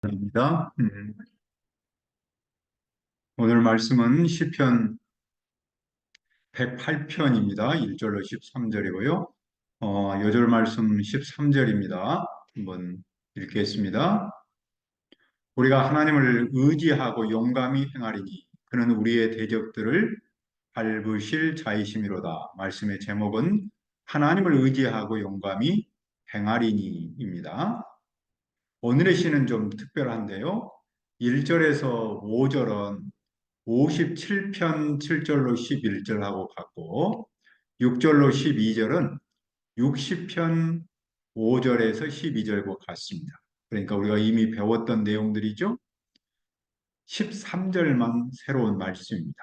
입니다. 오늘 말씀은 시편 108편입니다. 1절로 13절이고요. 요절 말씀 13절입니다. 한번 읽겠습니다. 우리가 하나님을 의지하고 용감히 행하리니 그는 우리의 대적들을 밟으실 자이심이로다. 말씀의 제목은 하나님을 의지하고 용감히 행하리니입니다. 오늘의 시는 좀 특별한데요. 1절에서 5절은 57편 7절로 11절하고 같고 6절로 12절은 60편 5절에서 12절과 같습니다. 그러니까 우리가 이미 배웠던 내용들이죠. 13절만 새로운 말씀입니다.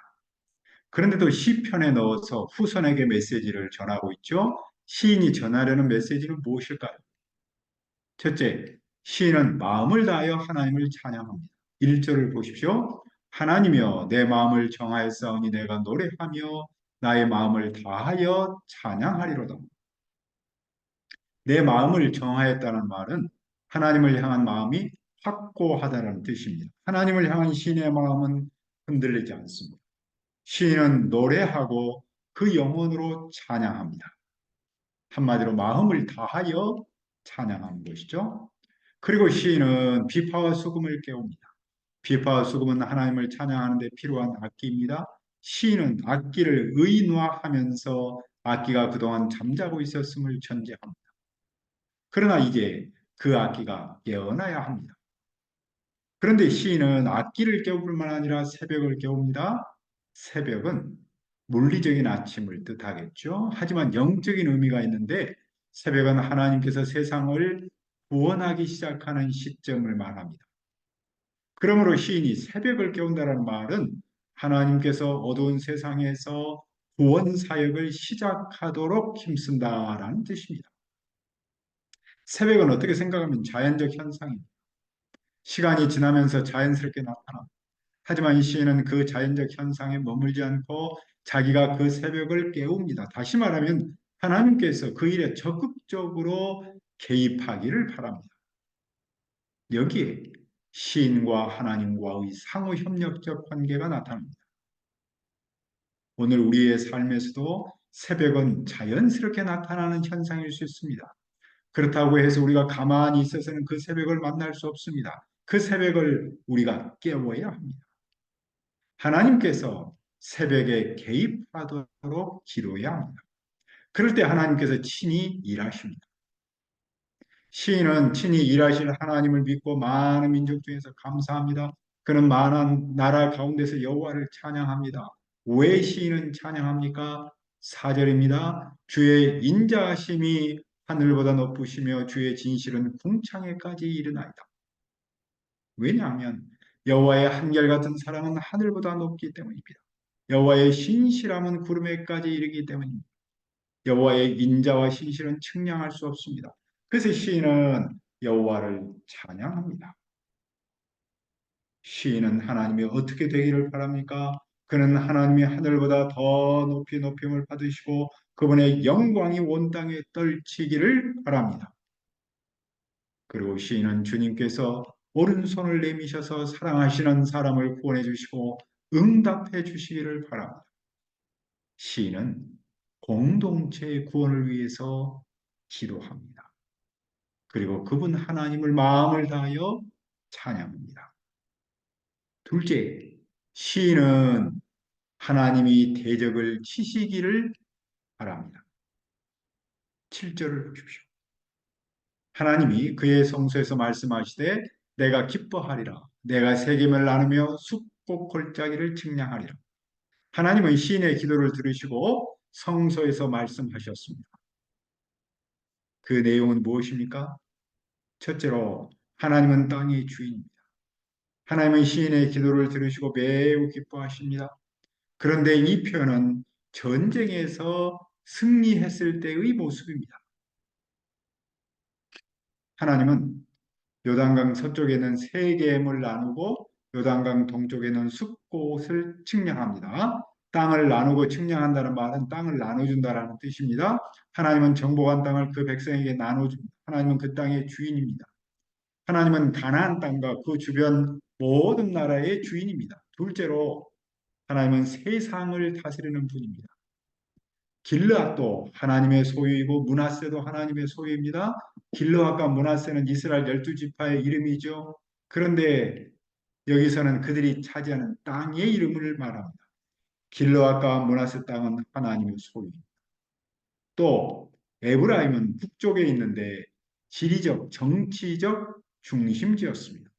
그런데도 시편에 넣어서 후손에게 메시지를 전하고 있죠. 시인이 전하려는 메시지는 무엇일까요? 첫째, 시인은 마음을 다하여 하나님을 찬양합니다. 1절을 보십시오. 하나님이여 내 마음을 정하였사오니 내가 노래하며 나의 마음을 다하여 찬양하리로다. 내 마음을 정하였다는 말은 하나님을 향한 마음이 확고하다는 뜻입니다. 하나님을 향한 시인의 마음은 흔들리지 않습니다. 시인은 노래하고 그 영혼으로 찬양합니다. 한마디로 마음을 다하여 찬양하는 것이죠. 그리고 시인은 비파와 수금을 깨웁니다. 비파와 수금은 하나님을 찬양하는 데 필요한 악기입니다. 시인은 악기를 의인화하면서 악기가 그동안 잠자고 있었음을 전제합니다. 그러나 이제 그 악기가 깨어나야 합니다. 그런데 시인은 악기를 깨울 뿐만 아니라 새벽을 깨웁니다. 새벽은 물리적인 아침을 뜻하겠죠. 하지만 영적인 의미가 있는데 새벽은 하나님께서 세상을 구원하기 시작하는 시점을 말합니다. 그러므로 시인이 새벽을 깨운다는 말은 하나님께서 어두운 세상에서 구원 사역을 시작하도록 힘쓴다라는 뜻입니다. 새벽은 어떻게 생각하면 자연적 현상입니다. 시간이 지나면서 자연스럽게 나타납니다. 하지만 이 시인은 그 자연적 현상에 머물지 않고 자기가 그 새벽을 깨웁니다. 다시 말하면 하나님께서 그 일에 적극적으로 개입하기를 바랍니다. 여기에 시인과 하나님과의 상호 협력적 관계가 나타납니다. 오늘 우리의 삶에서도 새벽은 자연스럽게 나타나는 현상일 수 있습니다. 그렇다고 해서 우리가 가만히 있어서는 그 새벽을 만날 수 없습니다. 그 새벽을 우리가 깨워야 합니다. 하나님께서 새벽에 개입하도록 기도해야 합니다. 그럴 때 하나님께서 친히 일하십니다. 시인은 친히 일하실 하나님을 믿고 많은 민족 중에서 감사합니다. 그는 많은 나라 가운데서 여호와를 찬양합니다. 왜 시인은 찬양합니까? 4절입니다. 주의 인자하심이 하늘보다 높으시며 주의 진실은 궁창에까지 이르나이다. 왜냐하면 여호와의 한결같은 사랑은 하늘보다 높기 때문입니다. 여호와의 신실함은 구름에까지 이르기 때문입니다. 여호와의 인자와 신실은 측량할 수 없습니다. 그래서 시인은 여호와를 찬양합니다. 시인은 하나님이 어떻게 되기를 바랍니까? 그는 하나님이 하늘보다 더 높이 높임을 받으시고 그분의 영광이 온 땅에 떨치기를 바랍니다. 그리고 시인은 주님께서 오른손을 내미셔서 사랑하시는 사람을 구원해 주시고 응답해 주시기를 바랍니다. 시인은 공동체의 구원을 위해서 기도합니다. 그리고 그분 하나님을 마음을 다하여 찬양합니다. 둘째, 시인은 하나님이 대적을 치시기를 바랍니다. 7절을 보십시오. 하나님이 그의 성소에서 말씀하시되 내가 기뻐하리라. 내가 세겜을 나누며 숫꽃 골짜기를 측량하리라. 하나님은 시인의 기도를 들으시고 성소에서 말씀하셨습니다. 그 내용은 무엇입니까? 첫째로 하나님은 땅의 주인입니다. 하나님은 시인의 기도를 들으시고 매우 기뻐하십니다. 그런데 이 표현은 전쟁에서 승리했을 때의 모습입니다. 하나님은 요단강 서쪽에는 세겜을 나누고 요단강 동쪽에는 숲곳을 측량합니다. 땅을 나누고 측량한다는 말은 땅을 나눠준다라는 뜻입니다. 하나님은 정복한 땅을 그 백성에게 나눠줍니다. 하나님은 그 땅의 주인입니다. 하나님은 가나안 땅과 그 주변 모든 나라의 주인입니다. 둘째로 하나님은 세상을 다스리는 분입니다. 길르앗도 하나님의 소유이고 므낫세도 하나님의 소유입니다. 길르앗과 므낫세는 이스라엘 12지파의 이름이죠. 그런데 여기서는 그들이 차지하는 땅의 이름을 말합니다. 길르앗과 므낫세 땅은 하나님의 소유입니다. 또 에브라임은 북쪽에 있는데 지리적, 정치적 중심지였습니다.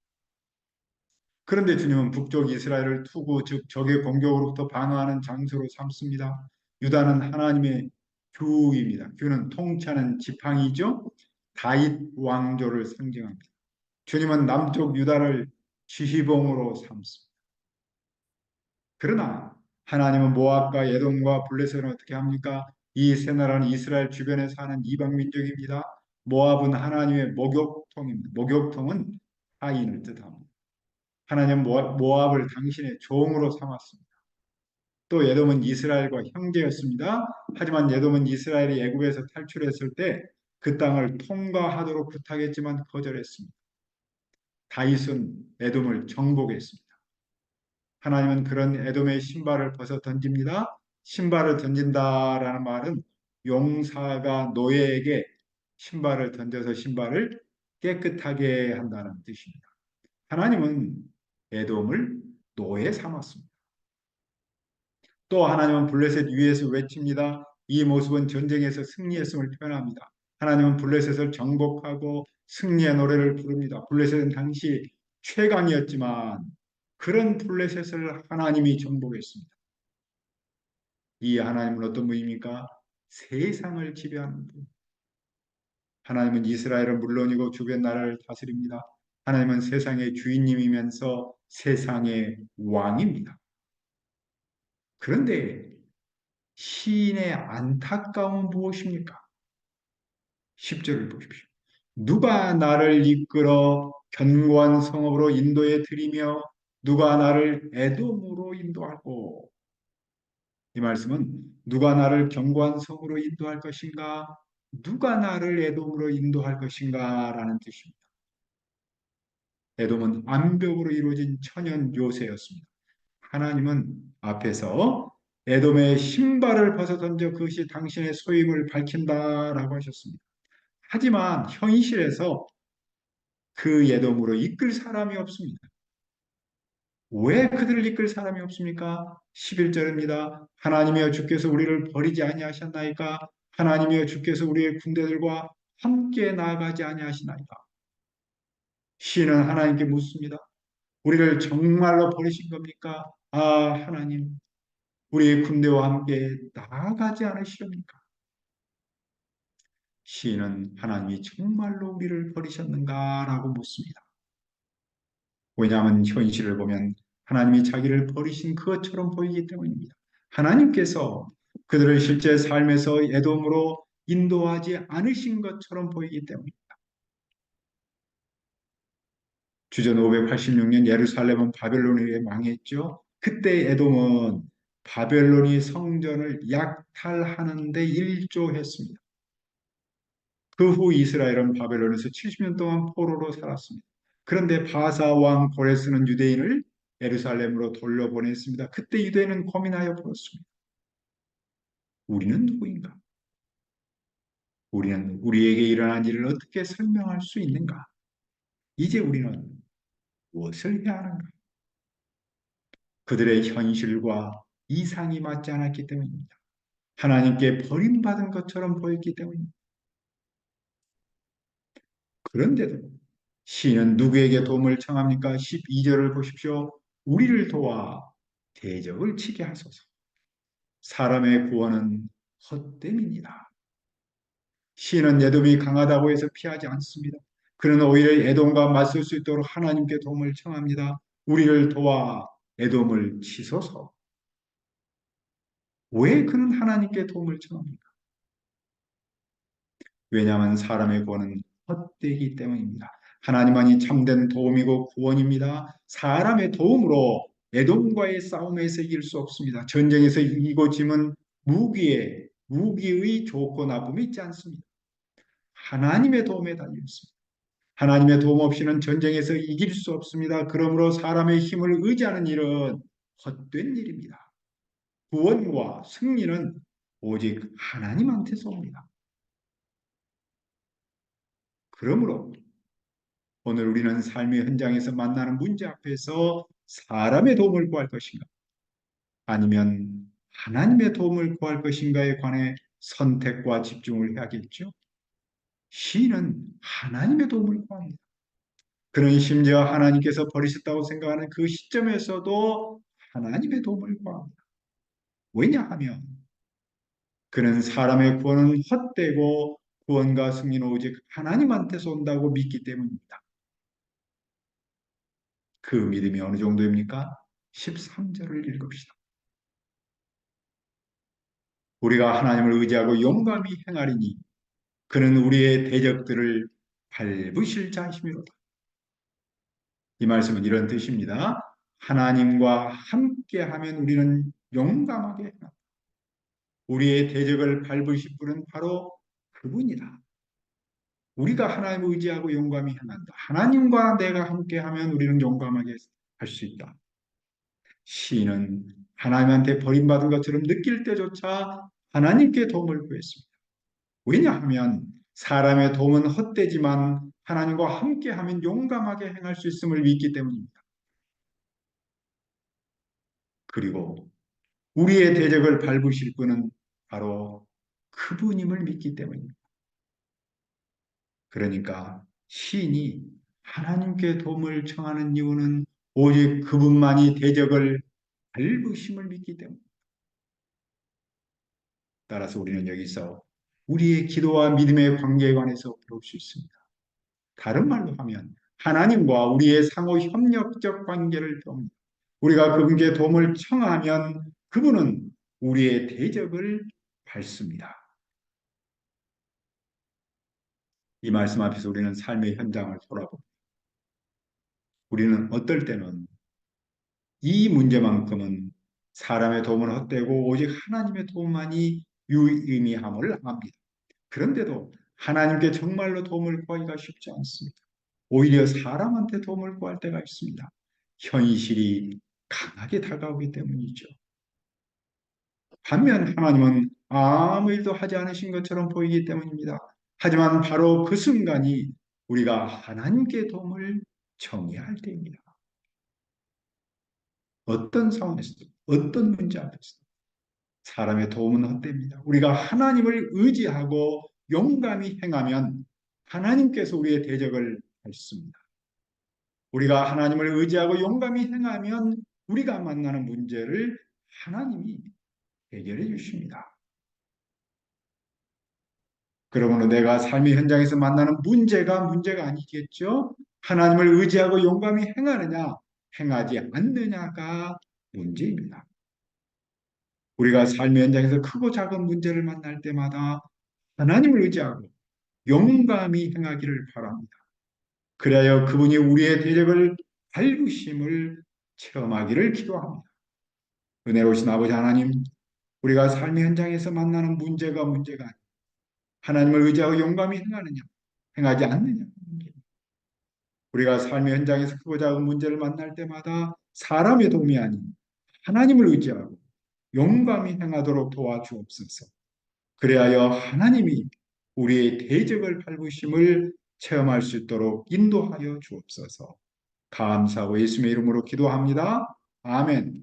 그런데 주님은 북쪽 이스라엘을 투구, 즉 적의 공격으로부터 방어하는 장소로 삼습니다. 유다는 하나님의 규입니다. 규는 통치하는 지팡이죠. 다윗 왕조를 상징합니다. 주님은 남쪽 유다를 지휘봉으로 삼습니다. 그러나 하나님은 모압과 에돔과 블레셋은 어떻게 합니까? 이 세 나라는 이스라엘 주변에 사는 이방 민족입니다. 모압은 하나님의 목욕통입니다. 목욕통은 하인을 뜻합니다. 하나님 모압을 당신의 종으로 삼았습니다. 또 에돔은 이스라엘과 형제였습니다. 하지만 에돔은 이스라엘이 애굽에서 탈출했을 때 그 땅을 통과하도록 부탁했지만 거절했습니다. 다윗은 에돔을 정복했습니다. 하나님은 그런 에돔의 신발을 벗어 던집니다. 신발을 던진다라는 말은 용사가 노예에게 신발을 던져서 신발을 깨끗하게 한다는 뜻입니다. 하나님은 에돔을 노예 삼았습니다. 또 하나님은 블레셋 위에서 외칩니다. 이 모습은 전쟁에서 승리했음을 표현합니다. 하나님은 블레셋을 정복하고 승리의 노래를 부릅니다. 블레셋은 당시 최강이었지만 그런 블레셋을 하나님이 정복했습니다. 이 하나님은 어떤 분입니까? 세상을 지배하는 분. 하나님은 이스라엘은 물론이고 주변 나라를 다스립니다. 하나님은 세상의 주인님이면서 세상의 왕입니다. 그런데 시인의 안타까움은 무엇입니까? 10절을 보십시오. 누가 나를 이끌어 견고한 성읍으로 인도에 들이며 누가 나를 에돔으로 인도하고 이 말씀은 누가 나를 견고한 성으로 인도할 것인가? 누가 나를 에돔으로 인도할 것인가? 라는 뜻입니다. 에돔은 암벽으로 이루어진 천연 요새였습니다. 하나님은 앞에서 에돔의 신발을 벗어 던져 그것이 당신의 소임을 밝힌다라고 하셨습니다. 하지만 현실에서 그 에돔으로 이끌 사람이 없습니다. 왜 그들을 이끌 사람이 없습니까? 11절입니다. 하나님이여 주께서 우리를 버리지 아니하셨나이까? 하나님이여 주께서 우리의 군대들과 함께 나아가지 아니하시나이까? 시인은 하나님께 묻습니다. 우리를 정말로 버리신 겁니까? 아, 하나님, 우리의 군대와 함께 나아가지 않으시렵니까? 시인은 하나님이 정말로 우리를 버리셨는가라고 묻습니다. 왜냐하면 현실을 보면 하나님이 자기를 버리신 것처럼 보이기 때문입니다. 하나님께서 그들을 실제 삶에서 애돔으로 인도하지 않으신 것처럼 보이기 때문입니다. 주전 586년 예루살렘은 바벨론에 망했죠. 그때 에돔은 바벨론이 성전을 약탈하는 데 일조했습니다. 그 후 이스라엘은 바벨론에서 70년 동안 포로로 살았습니다. 그런데 바사 왕 고레스는 유대인을 예루살렘으로 돌려보냈습니다. 그때 유대인은 고민하여 보았습니다. 우리는 누구인가? 우리는 우리에게 일어난 일을 어떻게 설명할 수 있는가? 이제 우리는 무엇을 해야 하는가? 그들의 현실과 이상이 맞지 않았기 때문입니다. 하나님께 버림받은 것처럼 보였기 때문입니다. 그런데도 시인은 누구에게 도움을 청합니까? 12절을 보십시오. 우리를 도와 대적을 치게 하소서. 사람의 구원은 헛됨이니라. 시인은 에돔이 강하다고 해서 피하지 않습니다. 그는 오히려 에돔과 맞설 수 있도록 하나님께 도움을 청합니다. 우리를 도와 에돔을 치소서. 왜 그는 하나님께 도움을 청합니까? 왜냐하면 사람의 구원은 헛되기 때문입니다. 하나님만이 참된 도움이고 구원입니다. 사람의 도움으로 에돔과의 싸움에서 이길 수 없습니다. 전쟁에서 이기고 짐은 무기의 좋고 나쁨이 있지 않습니다. 하나님의 도움에 달려 있습니다. 하나님의 도움 없이는 전쟁에서 이길 수 없습니다. 그러므로 사람의 힘을 의지하는 일은 헛된 일입니다. 구원과 승리는 오직 하나님한테서 옵니다. 그러므로 오늘 우리는 삶의 현장에서 만나는 문제 앞에서 사람의 도움을 구할 것인가? 아니면 하나님의 도움을 구할 것인가에 관해 선택과 집중을 해야겠죠. 시인은 하나님의 도움을 구합니다. 그는 심지어 하나님께서 버리셨다고 생각하는 그 시점에서도 하나님의 도움을 구합니다. 왜냐하면 그는 사람의 구원은 헛되고 구원과 승리는 오직 하나님한테서 온다고 믿기 때문입니다. 그 믿음이 어느 정도입니까? 13절을 읽읍시다. 우리가 하나님을 의지하고 용감히 행하리니 그는 우리의 대적들을 밟으실 자심이로다. 이 말씀은 이런 뜻입니다. 하나님과 함께하면 우리는 용감하게 행한다. 우리의 대적을 밟으실 분은 바로 그분이다. 우리가 하나님을 의지하고 용감히 행한다. 하나님과 내가 함께하면 우리는 용감하게 할 수 있다. 시인은 하나님한테 버림받은 것처럼 느낄 때조차 하나님께 도움을 구했습니다. 왜냐하면 사람의 도움은 헛되지만 하나님과 함께하면 용감하게 행할 수 있음을 믿기 때문입니다. 그리고 우리의 대적을 밟으실 분은 바로 그분임을 믿기 때문입니다. 그러니까 시인이 하나님께 도움을 청하는 이유는 오직 그분만이 대적을 밟으심을 믿기 때문입니다. 따라서 우리는 여기서 우리의 기도와 믿음의 관계에 관해서 배울 수 있습니다. 다른 말로 하면 하나님과 우리의 상호 협력적 관계를 배웁니다. 우리가 그분께 도움을 청하면 그분은 우리의 대적을 밟습니다. 이 말씀 앞에서 우리는 삶의 현장을 돌아봅니다. 우리는 어떨 때는 이 문제만큼은 사람의 도움은 헛되고 오직 하나님의 도움만이 유의미함을 압니다. 그런데도 하나님께 정말로 도움을 구하기가 쉽지 않습니다. 오히려 사람한테 도움을 구할 때가 있습니다. 현실이 강하게 다가오기 때문이죠. 반면 하나님은 아무 일도 하지 않으신 것처럼 보이기 때문입니다. 하지만 바로 그 순간이 우리가 하나님께 도움을 청해야 할 때입니다. 어떤 상황에서도 어떤 문제 앞에서도 사람의 도움은 헛됩니다. 우리가 하나님을 의지하고 용감히 행하면 하나님께서 우리의 대적을 밟습니다. 우리가 하나님을 의지하고 용감히 행하면 우리가 만나는 문제를 하나님이 해결해 주십니다. 그러므로 내가 삶의 현장에서 만나는 문제가 아니겠죠? 하나님을 의지하고 용감히 행하느냐, 행하지 않느냐가 문제입니다. 우리가 삶의 현장에서 크고 작은 문제를 만날 때마다 하나님을 의지하고 용감히 행하기를 바랍니다. 그래야 그분이 우리의 대적을 밟으심을 체험하기를 기도합니다. 은혜로우신 아버지 하나님, 우리가 삶의 현장에서 만나는 문제가 아니라 하나님을 의지하고 용감히 행하느냐, 행하지 않느냐. 우리가 삶의 현장에서 크고 작은 문제를 만날 때마다 사람의 도움이 아닌 하나님을 의지하고 용감히 행하도록 도와주옵소서. 그리하여 하나님이 우리의 대적을 밟으심을 체험할 수 있도록 인도하여 주옵소서. 감사하고 예수님의 이름으로 기도합니다. 아멘.